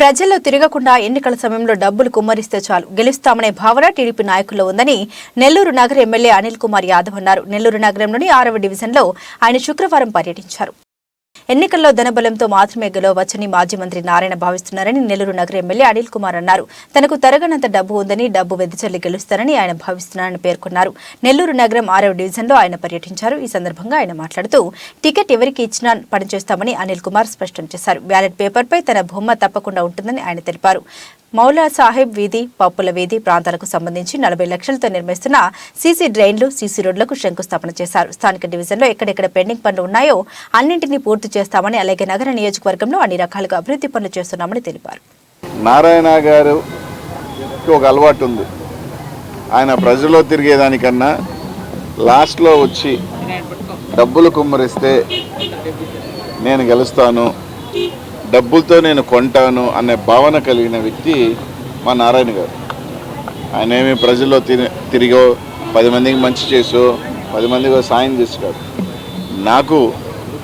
ప్రజల్లో తిరగకుండా ఎన్నికల సమయంలో డబ్బులు కుమ్మరిస్తే చాలు గెలుస్తామనే భావన టీడీపీ నాయకుల్లో ఉందని నెల్లూరు నగర ఎమ్మెల్యే అనిల్ కుమార్ యాదవ్ అన్నారు. నెల్లూరు నగరంలోని 6వ డివిజన్లో ఆయన శుక్రవారం పర్యటించారు. ఎన్నికల్లో ధనబలంతో మాత్రమే గెలవవచ్చని మాజీ మంత్రి నారాయణ భావిస్తున్నారని నెల్లూరు నగర ఎమ్మెల్యే అనిల్ కుమార్ అన్నారు. తనకు తరగనంత డబ్బు ఉందని, డబ్బు వెదజల్లి గెలుస్తారని ఆయన భావిస్తున్నారని పేర్కొన్నారు. నెల్లూరు నగరం 6వ డివిజన్లో ఆయన పర్యటించారు. ఈ సందర్భంగా ఆయన మాట్లాడుతూ టికెట్ ఎవరికి ఇచ్చినా పనిచేస్తామని అనిల్ కుమార్ స్పష్టం చేశారు. బ్యాలెట్ పేపర్పై తన బొమ్మ తప్పకుండా ఉంటుందని ఆయన తెలిపారు. మౌలా సాహెబ్ వీధి, పప్పుల వీధి ప్రాంతాలకు సంబంధించి 40 లక్షలతో నిర్మిస్తున్న సీసీ డ్రైన్లు, సీసీ రోడ్లకు శంకుస్థాపన చేశారు. స్థానిక డివిజన్లో ఎక్కడెక్కడ పెండింగ్ పనులు ఉన్నాయో అన్నింటినీ పూర్తి చేస్తామని, అలాగే నగర నియోజకవర్గంలో అన్ని రకాలుగా అభివృద్ధి పనులు చేస్తున్నామని తెలిపారు. నారాయణ గారికి ఒక అలవాటు ఉంది. ఆయన ప్రజల్లో తిరిగేదానికన్నా లాస్ట్లో వచ్చి డబ్బులు కుమ్మరిస్తే నేను గెలుస్తాను, డబ్బులతో నేను కొంటాను అనే భావన కలిగిన వ్యక్తి మా నారాయణ గారు. ఆయన ఏమి ప్రజల్లో తిరిగో 10 మందికి మంచి చేసో 10 మందికి సాయం చేసుకోడు. నాకు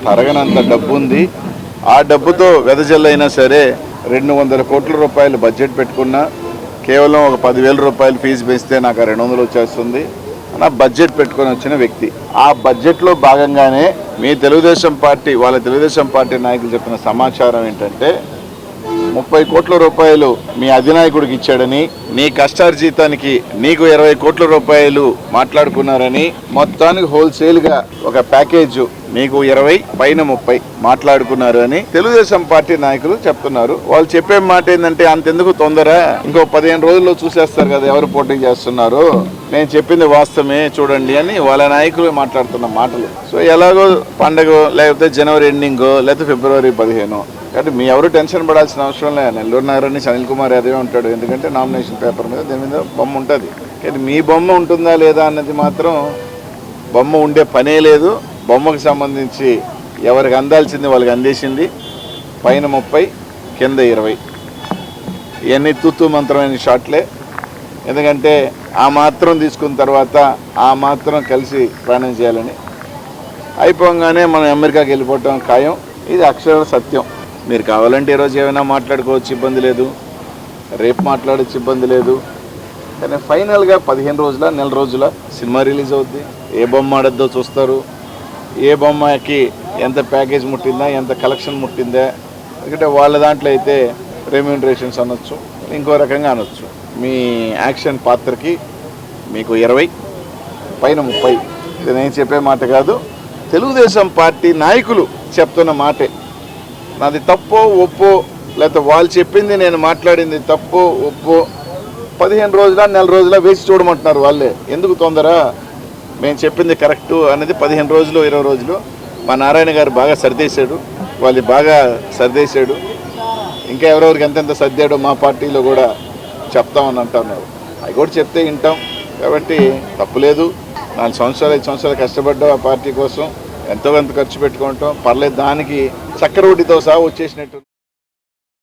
తరగనంత డబ్బు ఉంది. ఆ డబ్బుతో వెదజల్లైనా సరే 200 కోట్ల రూపాయలు బడ్జెట్ పెట్టుకున్నా కేవలం ఒక 10,000 రూపాయలు ఫీజు పెంచితే నాకు 200 వచ్చేస్తుంది అన్న బడ్జెట్ పెట్టుకొని వచ్చిన వ్యక్తి. ఆ బడ్జెట్లో భాగంగానే మీ తెలుగుదేశం పార్టీ నాయకులు చెప్పిన సమాచారం ఏంటంటే 30 కోట్ల రూపాయలు మీ అధినాయకుడికి ఇచ్చాడని, నీ కష్టార్జితానికి నీకు 20 కోట్ల రూపాయలు మాట్లాడుకున్నారని, మొత్తానికి హోల్సేల్గా ఒక ప్యాకేజ్ మీకు 20 పైన 30 మాట్లాడుకున్నారు అని తెలుగుదేశం పార్టీ నాయకులు చెప్తున్నారు. వాళ్ళు చెప్పే మాట ఏంటంటే అంతెందుకు తొందర, ఇంకో 15 రోజుల్లో చూసేస్తారు కదా ఎవరు పోటీ చేస్తున్నారు, నేను చెప్పింది వాస్తవమే చూడండి అని వాళ్ళ నాయకులు మాట్లాడుతున్న మాటలు. సో ఎలాగో పండగ లేకపోతే జనవరి ఎండింగో లేకపోతే ఫిబ్రవరి 15 కాబట్టి మీ ఎవరు టెన్షన్ పడాల్సిన అవసరం లేదు. నెల్లూరు నగరం నుంచి అనిల్ కుమార్ యాదవ్ ఉంటాడు. ఎందుకంటే నామినేషన్ పేపర్ మీద దీని మీద బొమ్మ ఉంటుంది. కానీ మీ బొమ్మ ఉంటుందా లేదా అన్నది మాత్రం బొమ్మ ఉండే పనే లేదు. బొమ్మకు సంబంధించి ఎవరికి అందాల్సింది వాళ్ళకి అందేసింది. పైన 30 కింద 20 ఇవన్నీ తూతూ మంత్రమైన షాట్లే. ఎందుకంటే ఆ మాత్రం తీసుకున్న తర్వాత ఆ మాత్రం కలిసి ప్రయాణం చేయాలని అయిపోగానే మనం అమెరికాకి వెళ్ళిపోవటం ఖాయం. ఇది అక్షర సత్యం. మీరు కావాలంటే ఈరోజు ఏమైనా మాట్లాడుకోవచ్చు, ఇబ్బంది లేదు. రేపు మాట్లాడచ్చు, ఇబ్బంది లేదు. కానీ ఫైనల్గా 15 రోజుల నెల రోజుల సినిమా రిలీజ్ అవుద్ది. ఏ బొమ్మ ఆడద్దో చూస్తారు. ఏ బొమ్మకి ఎంత ప్యాకేజ్ ముట్టిందా, ఎంత కలెక్షన్ ముట్టిందా. ఎందుకంటే వాళ్ళ దాంట్లో అయితే రెమ్యూనరేషన్స్ అనొచ్చు, ఇంకో రకంగా అనొచ్చు. మీ యాక్షన్ పాత్రకి మీకు 20 పైన 30. ఇది నేను చెప్పే మాట కాదు, తెలుగుదేశం పార్టీ నాయకులు చెప్తున్న మాటే. నాది తప్పో ఒప్పో లేకపోతే వాళ్ళు చెప్పింది నేను మాట్లాడింది తప్పో ఒప్పో 15 రోజుల నెల రోజుల వేసి చూడమంటున్నారు వాళ్ళే. ఎందుకు తొందర, మేము చెప్పింది కరెక్టు అనేది 15 రోజులు 20 రోజులు మా నారాయణ గారు బాగా సర్దేశాడు. వాళ్ళు బాగా సర్దేశాడు. ఇంకా ఎవరెవరికి ఎంతెంత సర్దాడో మా పార్టీలో కూడా చెప్తామని అంటున్నారు. అవి కూడా చెప్తే వింటాం. కాబట్టి తప్పులేదు. 4 సంవత్సరాలు 5 సంవత్సరాలు కష్టపడ్డాం ఆ పార్టీ కోసం. ఎంతో కొంత ఖర్చు పెట్టుకుంటాం, పర్లేదు. దానికి చక్కెర వడ్డీతో సహా వచ్చేసినట్టు.